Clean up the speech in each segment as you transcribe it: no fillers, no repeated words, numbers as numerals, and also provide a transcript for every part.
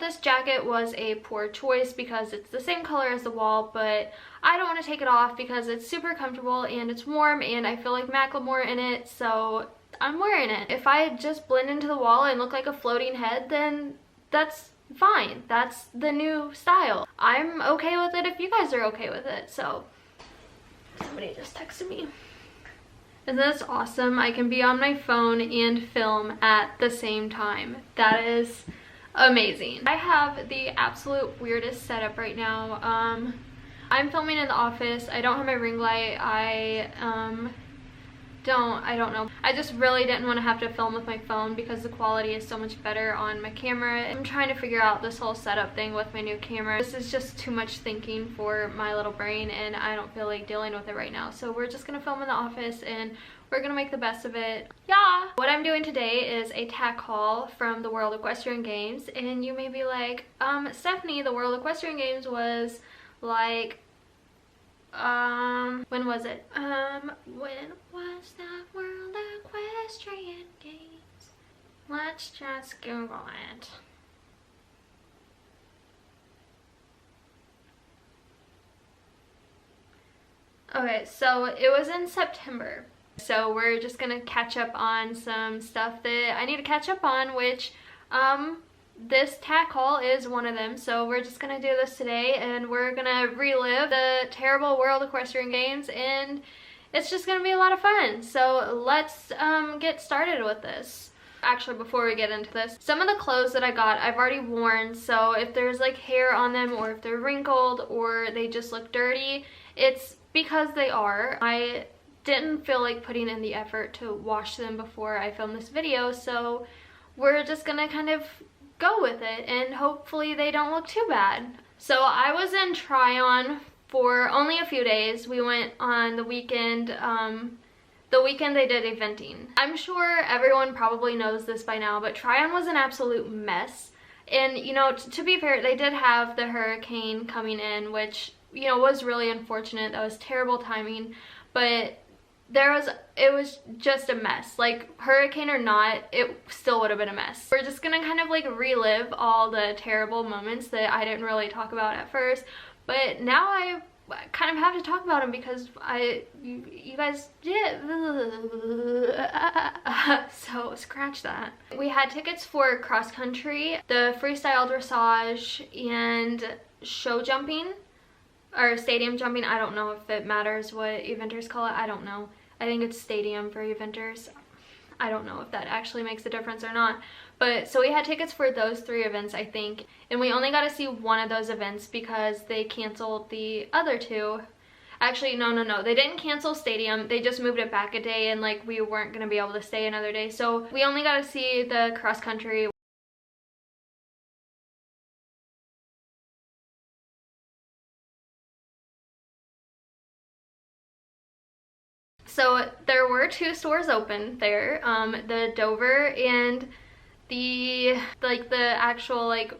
this jacket was a poor choice because it's the same color as the wall, but I don't want to take it off because it's super comfortable and it's warm and I feel like Macklemore in it, so I'm wearing it. If I just blend into the wall and look like a floating head, then that's fine. That's the new style. I'm okay with it if you guys are okay with it. So somebody just texted me. Isn't this awesome? I can be on my phone and film at the same time. That is amazing. I have the absolute weirdest setup right now. I'm filming in the office. I don't have my ring light. I don't know. I just really didn't want to have to film with my phone because the quality is so much better on my camera. I'm trying to figure out this whole setup thing with my new camera. This is just too much thinking for my little brain and I don't feel like dealing with it right now. So we're just gonna film in the office and we're gonna make the best of it. Yeah! What I'm doing today is a tack haul from the World Equestrian Games, and you may be like, Stephanie, the World Equestrian Games was like, when was it? When was the World Equestrian Games? Let's just Google it. Okay, so it was in September. So we're just gonna catch up on some stuff that I need to catch up on, which, this tack haul is one of them. So we're just gonna do this today and we're gonna relive the terrible World Equestrian Games and it's just gonna be a lot of fun. So let's get started with this. Actually, before we get into this, some of the clothes that I got I've already worn, so if there's like hair on them or if they're wrinkled or they just look dirty, it's because they are. I didn't feel like putting in the effort to wash them before I filmed this video, so we're just gonna kind of go with it and hopefully they don't look too bad. So I was in Tryon for only a few days. We went on the weekend. The weekend they did eventing. I'm sure everyone probably knows this by now, but Tryon was an absolute mess. And you know, to be fair, they did have the hurricane coming in, which, you know, was really unfortunate. That was terrible timing, but it was just a mess. Like, hurricane or not, it still would have been a mess. We're just gonna kind of like relive all the terrible moments that I didn't really talk about at first, but now I kind of have to talk about them because you guys did. So scratch that. We had tickets for cross country, the freestyle dressage, and show jumping or stadium jumping. I don't know if it matters what eventers call it. I don't know. I think it's stadium for eventers. I don't know if that actually makes a difference or not. But so we had tickets for those 3 events, I think, and we only got to see one of those events because they canceled the other 2. Actually, no, they didn't cancel stadium. They just moved it back a day and like we weren't going to be able to stay another day. So we only got to see the cross country. So there were 2 stores open there, the Dover and the actual like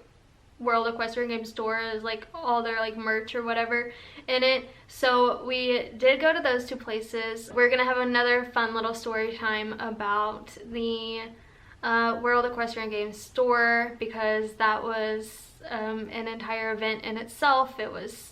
World Equestrian Games store is like all their like merch or whatever in it. So we did go to those 2 places. We're gonna have another fun little story time about the World Equestrian Games store because that was an entire event in itself. It was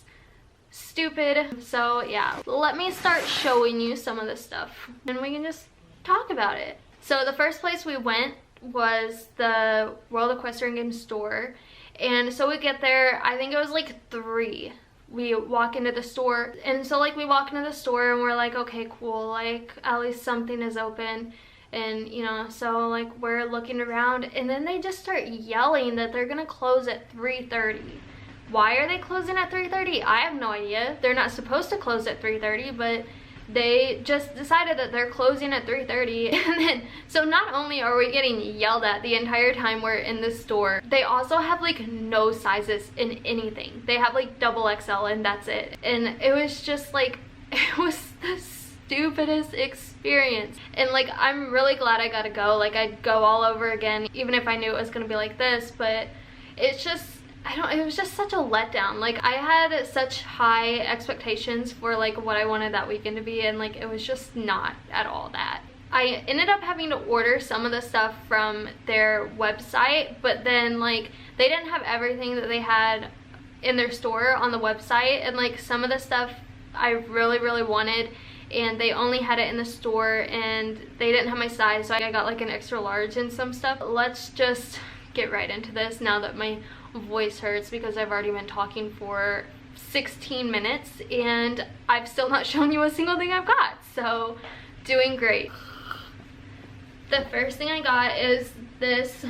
stupid. So yeah, let me start showing you some of this stuff and we can just talk about it. So the first place we went was the World Equestrian Games store, and so we get there, I think it was like 3. We walk into the store, and so like we walk into the store and we're like, okay, cool, like at least something is open. And you know, so like we're looking around and then they just start yelling that they're gonna close at 3:30. Why are they closing at 3:30? I have no idea. They're not supposed to close at 3:30, but they just decided that they're closing at 3:30. And then, so not only are we getting yelled at the entire time we're in the store, they also have like no sizes in anything. They have like XXL and that's it. And it was just like, it was the stupidest experience. And like, I'm really glad I got to go. Like, I'd go all over again, even if I knew it was gonna be like this, but it's just, it was just such a letdown. Like, I had such high expectations for like what I wanted that weekend to be, and like it was just not at all that. I ended up having to order some of the stuff from their website, but then like they didn't have everything that they had in their store on the website, and like some of the stuff I really wanted and they only had it in the store and they didn't have my size, so I got like an extra large and some stuff. Let's just get right into this now that my voice hurts because I've already been talking for 16 minutes and I've still not shown you a single thing I've got, so doing great. The first thing I got is this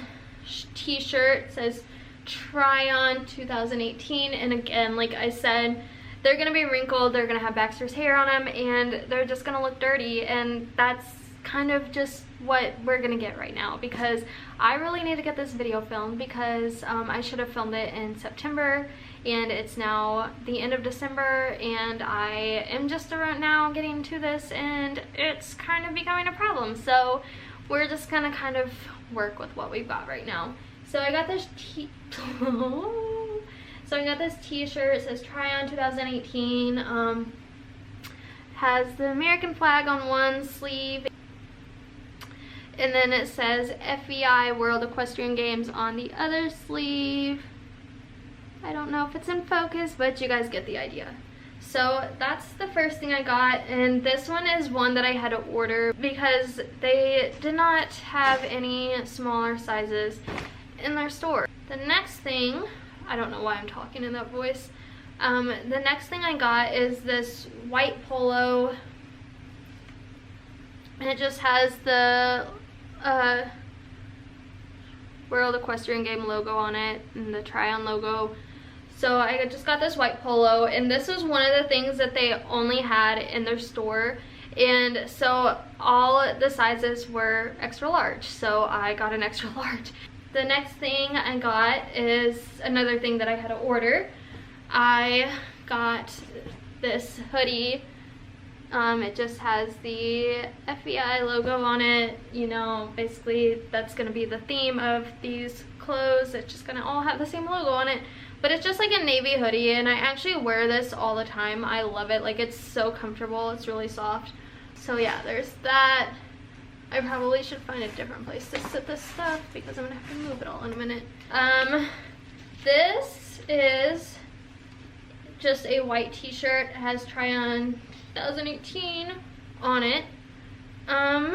t-shirt. It says Tryon 2018, and again, like I said, they're gonna be wrinkled, they're gonna have Baxter's hair on them, and they're just gonna look dirty, and that's kind of just what we're gonna get right now because I really need to get this video filmed because I should have filmed it in September and it's now the end of December and I am just around now getting to this and it's kind of becoming a problem, so we're just gonna kind of work with what we've got right now. So I got this t-shirt. It says Tryon 2018. Has the American flag on one sleeve. And then it says FEI World Equestrian Games on the other sleeve. I don't know if it's in focus, but you guys get the idea. So that's the first thing I got, and this one is one that I had to order because they did not have any smaller sizes in their store. The next thing, I don't know why I'm talking in that voice. The next thing I got is this white polo, and it just has the World Equestrian Game logo on it and the Tryon logo. So I just got this white polo, and this was one of the things that they only had in their store, and so all the sizes were extra large, so I got an extra large. The next thing I got is another thing that I had to order. I got this hoodie. It just has the FEI logo on it. You know, basically that's gonna be the theme of these clothes. It's just gonna all have the same logo on it. But it's just like a navy hoodie, and I actually wear this all the time. I love it. Like, it's so comfortable. It's really soft. So yeah, there's that. I probably should find a different place to sit this stuff because I'm gonna have to move it all in a minute. This is just a white t-shirt. It has Tryon 2018 on it. And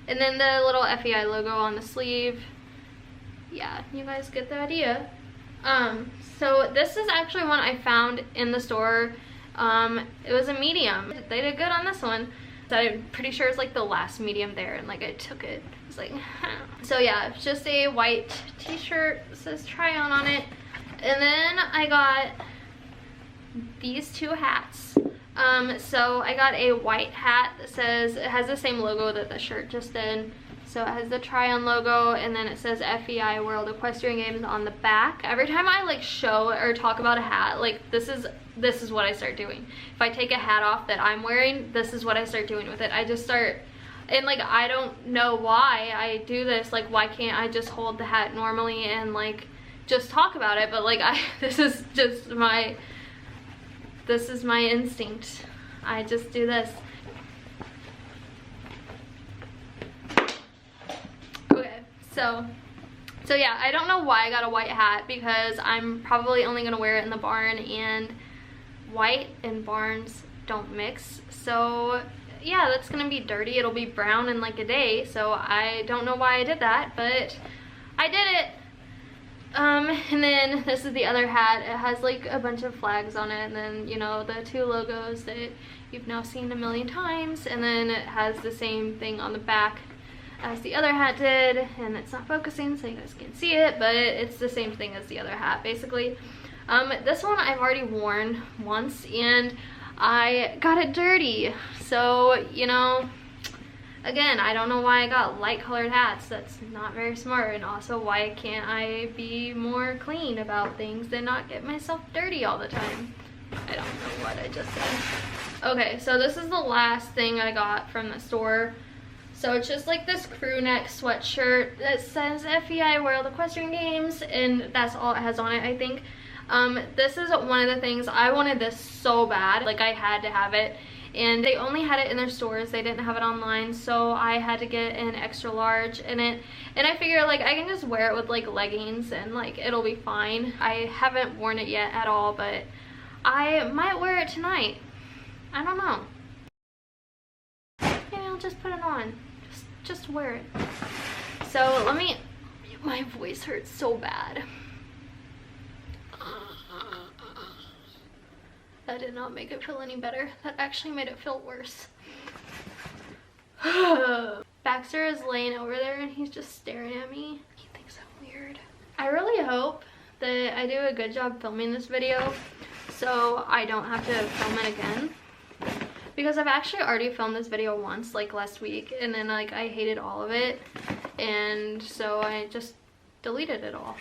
then the little FEI logo on the sleeve. Yeah, you guys get the idea. So this is actually one I found in the store. It was a medium. They did good on this one. So I'm pretty sure it's like the last medium there, and like I took it. It's like, so yeah, it's just a white t-shirt. It says Tryon on it. And then I got these two hats. So I got a white hat that says, it has the same logo that the shirt just did. So it has the Tryon logo, and then it says FEI World Equestrian Games on the back. Every time I like show or talk about a hat, like this is what I start doing. If I take a hat off that I'm wearing, this is what I start doing with it. I just start, and like I don't know why I do this. Like, why can't I just hold the hat normally and like just talk about it? But like this is my instinct. I just do this. So yeah, I don't know why I got a white hat because I'm probably only gonna wear it in the barn, and white and barns don't mix. So yeah, that's gonna be dirty. It'll be brown in like a day. So I don't know why I did that, but I did it. And then this is the other hat. It has like a bunch of flags on it, and then, you know, the two logos that you've now seen a million times, and then it has the same thing on the back as the other hat did, and it's not focusing so you guys can't see it, but it's the same thing as the other hat basically. This one I've already worn once and I got it dirty, so you know, again, I don't know why I got light colored hats. That's not very smart. And also, why can't I be more clean about things and not get myself dirty all the time? I don't know what I just said. Okay, so this is the last thing I got from the store. So it's just like this crew neck sweatshirt that says FEI World Equestrian Games, and that's all it has on it, I think. This is one of the things, I wanted this so bad, like I had to have it, and they only had it in their stores. They didn't have it online, so I had to get an extra large in it, and I figured like I can just wear it with like leggings and like it'll be fine. I haven't worn it yet at all, but I might wear it tonight. I don't know. Maybe I'll just put it on. Just wear it. So let me, my voice hurts so bad. That did not make it feel any better. That actually made it feel worse. Baxter is laying over there and he's just staring at me. He thinks I'm weird. I really hope that I do a good job filming this video so I don't have to film it again. Because I've actually already filmed this video once, like last week, and then like I hated all of it, and so I just deleted it all.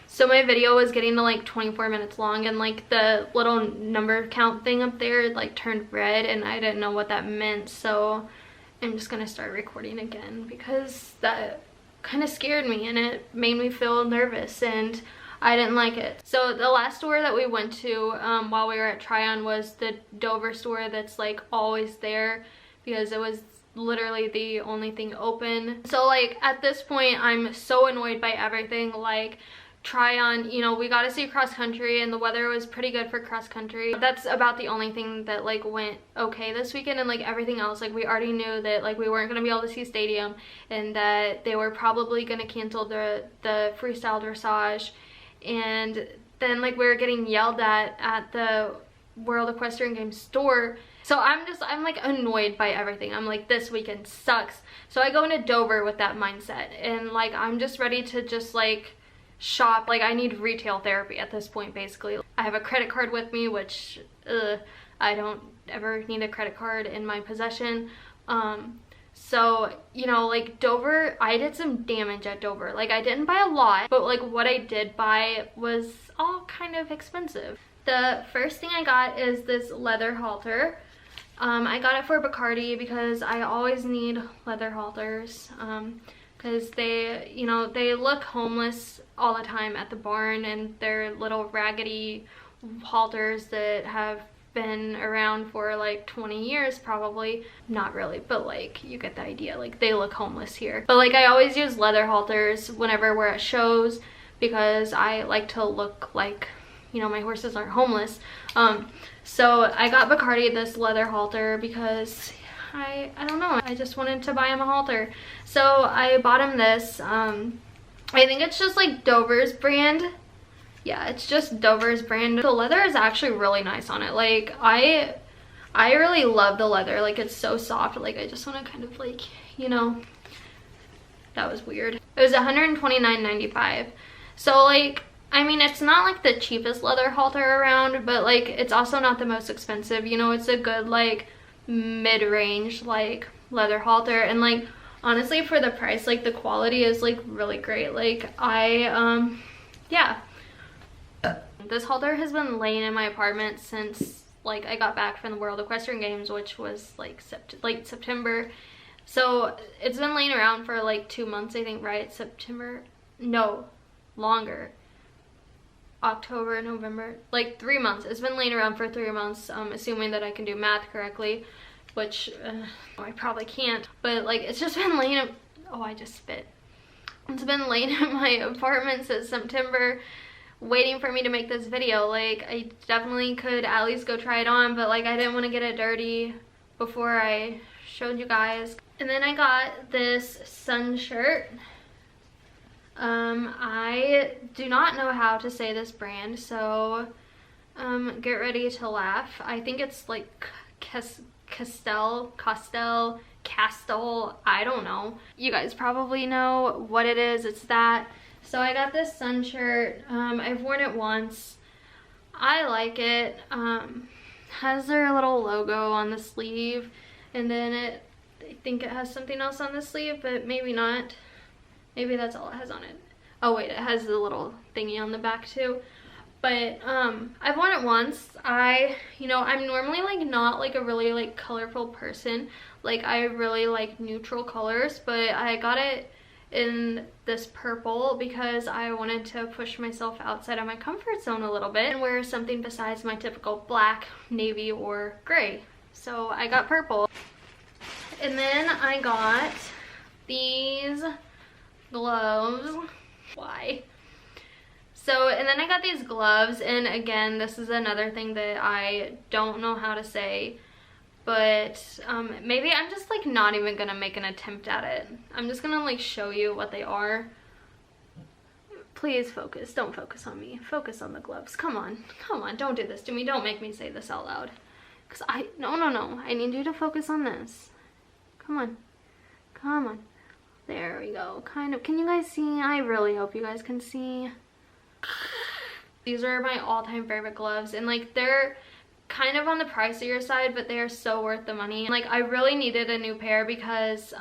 So my video was getting to like 24 minutes long, and like the little number count thing up there like turned red, and I didn't know what that meant, so I'm just gonna start recording again because that kind of scared me and it made me feel nervous and I didn't like it. So the last store that we went to while we were at Tryon was the Dover store that's like always there because it was literally the only thing open. So like at this point I'm so annoyed by everything. Like Tryon, you know, we got to see cross country and the weather was pretty good for cross country. That's about the only thing that like went okay this weekend, and like everything else, like we already knew that like we weren't going to be able to see stadium and that they were probably going to cancel the freestyle dressage. And then like we were getting yelled at the World Equestrian Games store. So I'm like annoyed by everything. I'm like, this weekend sucks. So I go into Dover with that mindset and like I'm just ready to just like shop. Like I need retail therapy at this point basically. I have a credit card with me, which I don't ever need a credit card in my possession. So, you know, like Dover, I did some damage at Dover. Like I didn't buy a lot, but like what I did buy was all kind of expensive. The first thing I got is this leather halter. I got it for Bacardi because I always need leather halters. Because they, you know, they look homeless all the time at the barn, and they're little raggedy halters that have been around for like 20 years probably. Not really, but like you get the idea. Like they look homeless here. But like I always use leather halters whenever we're at shows because I like to look like, you know, my horses aren't homeless. So I got Bacardi this leather halter because I don't know, I just wanted to buy him a halter. So I bought him this. I think it's just like Dover's brand. Yeah, it's just Dover's brand. The leather is actually really nice on it. Like I really love the leather. Like it's so soft. Like I just want to kind of like, you know, that was weird. It was $129.95. So like, I mean, it's not like the cheapest leather halter around, but like it's also not the most expensive. You know, it's a good like mid-range like leather halter, and like honestly for the price, like the quality is like really great. Like yeah. This halter has been laying in my apartment since like I got back from the World Equestrian Games, which was like late September. So it's been laying around for like 2 months, I think, right? September? No, longer. October, November, like 3 months. It's been laying around for 3 months, assuming that I can do math correctly, which I probably can't. But like it's just been laying, oh, I just spit. It's been laying in my apartment since September, waiting for me to make this video. Like I definitely could at least go try it on, but like I didn't want to get it dirty before I showed you guys. And then I got this sun shirt. I do not know how to say this brand, so get ready to laugh. I think it's like kastel, I don't know. You guys probably know what it is. It's that. So I got this sun shirt. I've worn it once. I like it. Has their little logo on the sleeve, and then I think it has something else on the sleeve, but maybe not. Maybe that's all it has on it. Oh wait, it has the little thingy on the back too. But I've worn it once. You know, I'm normally like not like a really like colorful person. Like I really like neutral colors, but I got it in this purple because I wanted to push myself outside of my comfort zone a little bit and wear something besides my typical black, navy, or gray. So I got purple. And then I got these gloves. Why? So, and then I got these gloves, and again, this is another thing that I don't know how to say, but maybe I'm just like not even gonna make an attempt at it. I'm just gonna like show you what they are. Please focus, don't focus on me. Focus on the gloves. Come on, don't do this to me. Don't make me say this out loud. Cause no, I need you to focus on this. Come on. There we go, kind of. Can you guys see? I really hope you guys can see. These are my all-time favorite gloves, and like they're kind of on the pricier side, but they are so worth the money. Like I really needed a new pair because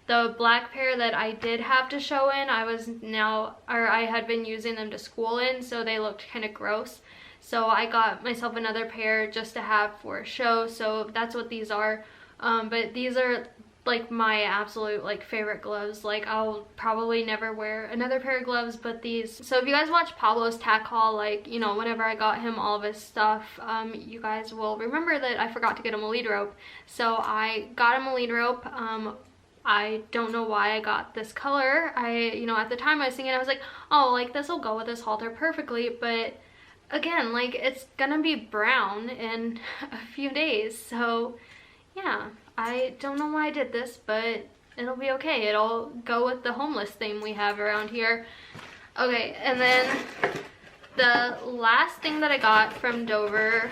the black pair that I did have to show in, I had been using them to school in, so they looked kind of gross. So I got myself another pair just to have for a show, so that's what these are. But these are like my absolute like favorite gloves. Like I'll probably never wear another pair of gloves but these. So if you guys watch Pablo's tack haul, like, you know, whenever I got him all of his stuff, you guys will remember that I forgot to get him a lead rope. So I got him a lead rope. I don't know why I got this color. You know, at the time I was thinking, I was like, oh, like this will go with this halter perfectly, but again, like it's gonna be brown in a few days, so yeah. I don't know why I did this, but it'll be okay. It'll go with the homeless theme we have around here. Okay, and then the last thing that I got from Dover,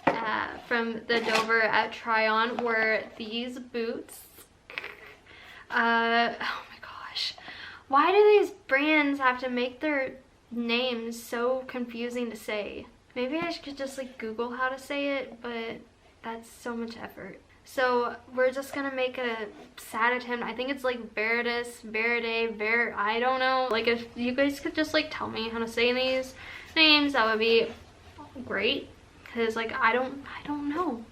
at Tryon, were these boots. Oh my gosh. Why do these brands have to make their names so confusing to say? Maybe I could just like Google how to say it, but that's so much effort. So we're just gonna make a sad attempt. I think it's like veredus, I don't know. Like if you guys could just like tell me how to say these names, that would be great. Cause like I don't know.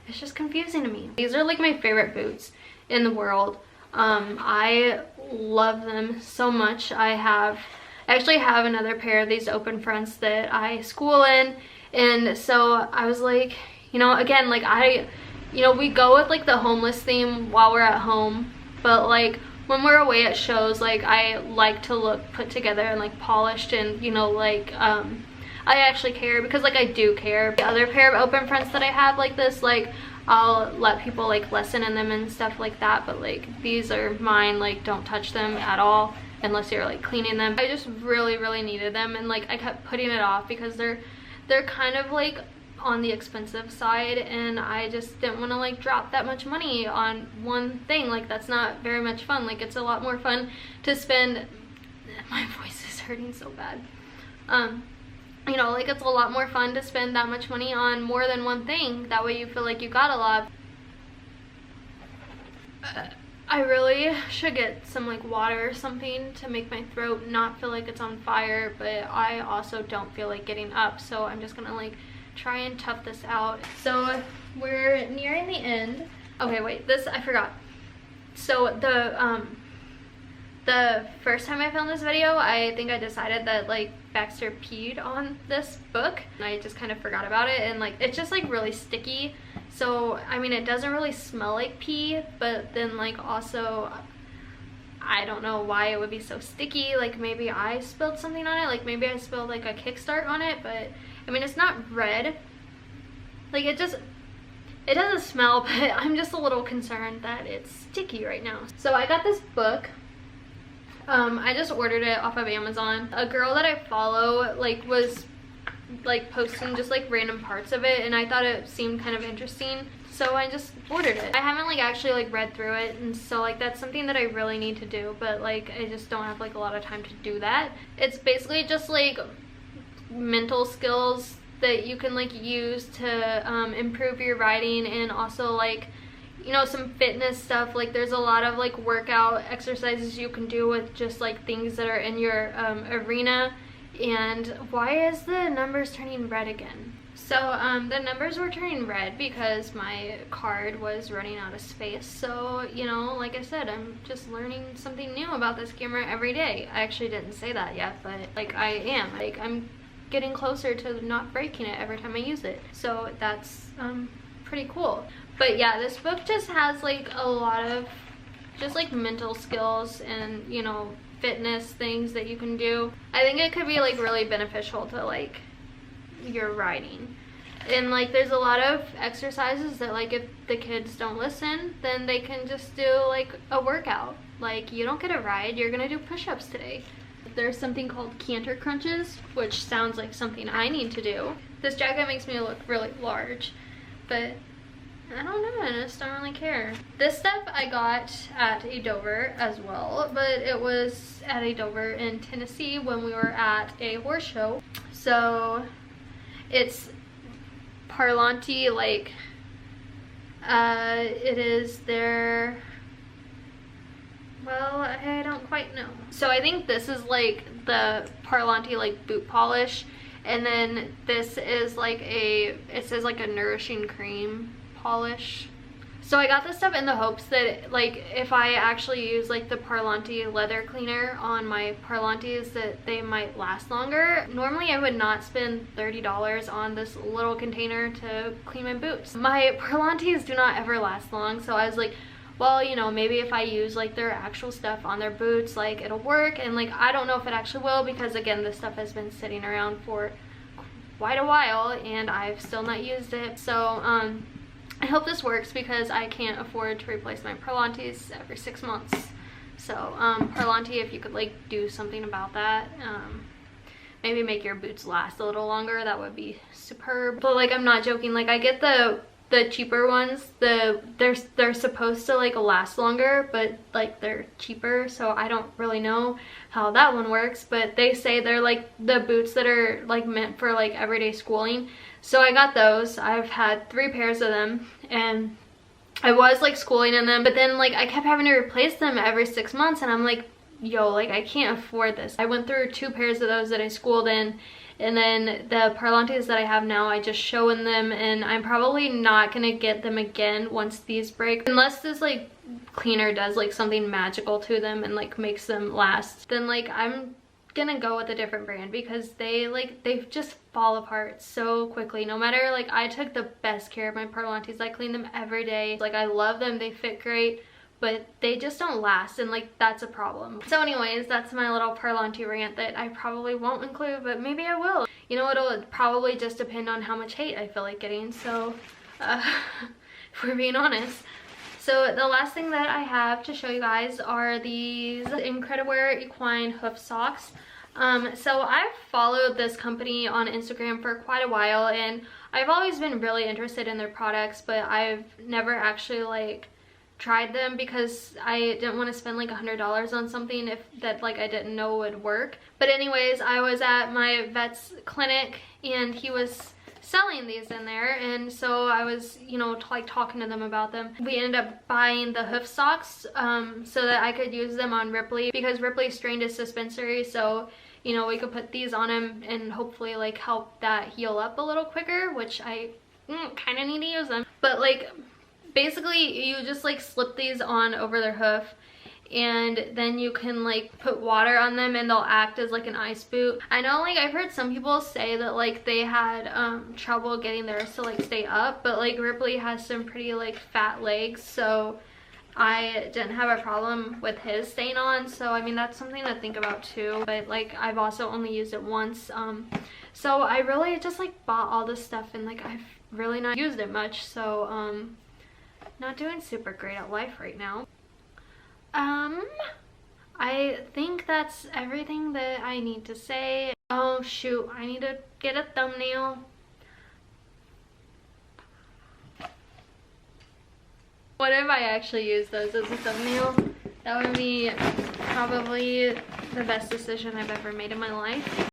It's just confusing to me. These are like my favorite boots in the world. I love them so much. I actually have another pair of these open fronts that I school in, and so I was like, you know, again, like we go with like the homeless theme while we're at home, but like when we're away at shows, like I like to look put together and like polished, and you know, like I actually care, because like I do care. The other pair of open fronts that I have like this, like I'll let people like lesson in them and stuff like that, but like these are mine. Like don't touch them at all unless you're like cleaning them. I just really needed them, and like I kept putting it off because they're kind of like on the expensive side, and I just didn't want to like drop that much money on one thing. Like that's not very much fun. Like it's a lot more fun to spend, my voice is hurting so bad, you know, like it's a lot more fun to spend that much money on more than one thing. That way you feel like you got a lot. I really should get some like water or something to make my throat not feel like it's on fire, but I also don't feel like getting up, so I'm just gonna like try and tough this out. So we're nearing the end. Okay, wait, this I forgot. So the first time I filmed this video, I think I decided that like Baxter peed on this book, and I just kind of forgot about it, and like it's just like really sticky. So I mean, it doesn't really smell like pee, but then like also I don't know why it would be so sticky. Like maybe I spilled something on it, like maybe I spilled like a kickstart on it, but I mean, it's not red. Like it doesn't smell, but I'm just a little concerned that it's sticky right now. So I got this book. I just ordered it off of Amazon. A girl that I follow like was like posting just like random parts of it, and I thought it seemed kind of interesting, so I just ordered it. I haven't like actually like read through it, and so like that's something that I really need to do, but like I just don't have like a lot of time to do that. It's basically just like mental skills that you can like use to improve your riding, and also like, you know, some fitness stuff. Like there's a lot of like workout exercises you can do with just like things that are in your arena. And why is the numbers turning red again? So the numbers were turning red because my card was running out of space. So, you know, like I said, I'm just learning something new about this camera every day. I actually didn't say that yet, but like I am. Like I'm getting closer to not breaking it every time I use it. So that's pretty cool. But yeah, this book just has like a lot of just like mental skills and, you know, fitness things that you can do. I think it could be like really beneficial to like your riding. And like there's a lot of exercises that like if the kids don't listen, then they can just do like a workout. Like you don't get a ride, you're gonna do push-ups today. There's something called canter crunches, which sounds like something I need to do. This jacket makes me look really large, but I don't know, I just don't really care. This stuff I got at a Dover as well, but it was at a Dover in Tennessee when we were at a horse show. So it's parlanti, like it is their, well, I don't quite know. So I think this is like the parlanti like boot polish, and then this is like it says like a nourishing cream polish. So I got this stuff in the hopes that like if I actually use like the parlanti leather cleaner on my parlantis that they might last longer. Normally I would not spend $30 on this little container to clean my boots. My parlantis do not ever last long, so I was like, well, you know, maybe if I use like their actual stuff on their boots, like it'll work. And like I don't know if it actually will, because again, this stuff has been sitting around for quite a while and I've still not used it. So I hope this works because I can't afford to replace my parlantis every 6 months. So parlanti, if you could like do something about that, maybe make your boots last a little longer, that would be superb. But like I'm not joking, like I get the cheaper ones, they're supposed to like last longer, but like they're cheaper, so I don't really know how that one works. But they say they're like the boots that are like meant for like everyday schooling. So I got those. I've had 3 pairs of them and I was like schooling in them, but then like I kept having to replace them every 6 months and I'm like, yo, like I can't afford this. I went through 2 pairs of those that I schooled in, and then the parlantis that I have now, I just show in them, and I'm probably not gonna get them again once these break. Unless this like cleaner does like something magical to them and like makes them last, then like I'm gonna go with a different brand, because they just fall apart so quickly. No matter, like I took the best care of my parlantis, I clean them every day, like I love them, they fit great, but they just don't last, and like that's a problem. So anyways, that's my little parlanti rant that I probably won't include, but maybe I will. You know, it'll probably just depend on how much hate I feel like getting, so if we're being honest. So the last thing that I have to show you guys are these Incrediwear equine hoof socks. So I've followed this company on Instagram for quite a while, and I've always been really interested in their products, but I've never actually like tried them because I didn't want to spend like $100 on something that like I didn't know would work. But anyways, I was at my vet's clinic and he was selling these in there, and so I was, you know, like talking to them about them. We ended up buying the hoof socks so that I could use them on Ripley, because Ripley strained his suspensory, so you know, we could put these on him and hopefully like help that heal up a little quicker, which I kind of need to use them. But like basically you just like slip these on over their hoof, and then you can like put water on them and they'll act as like an ice boot. I know, like I've heard some people say that like they had trouble getting theirs to like stay up, but like Ripley has some pretty like fat legs, so I didn't have a problem with his staying on. So I mean, that's something to think about too. But like I've also only used it once, so I really just like bought all this stuff and like I've really not used it much, so not doing super great at life right now. I think that's everything that I need to say. Oh shoot, I need to get a thumbnail. What if I actually use those as a thumbnail? That would be probably the best decision I've ever made in my life.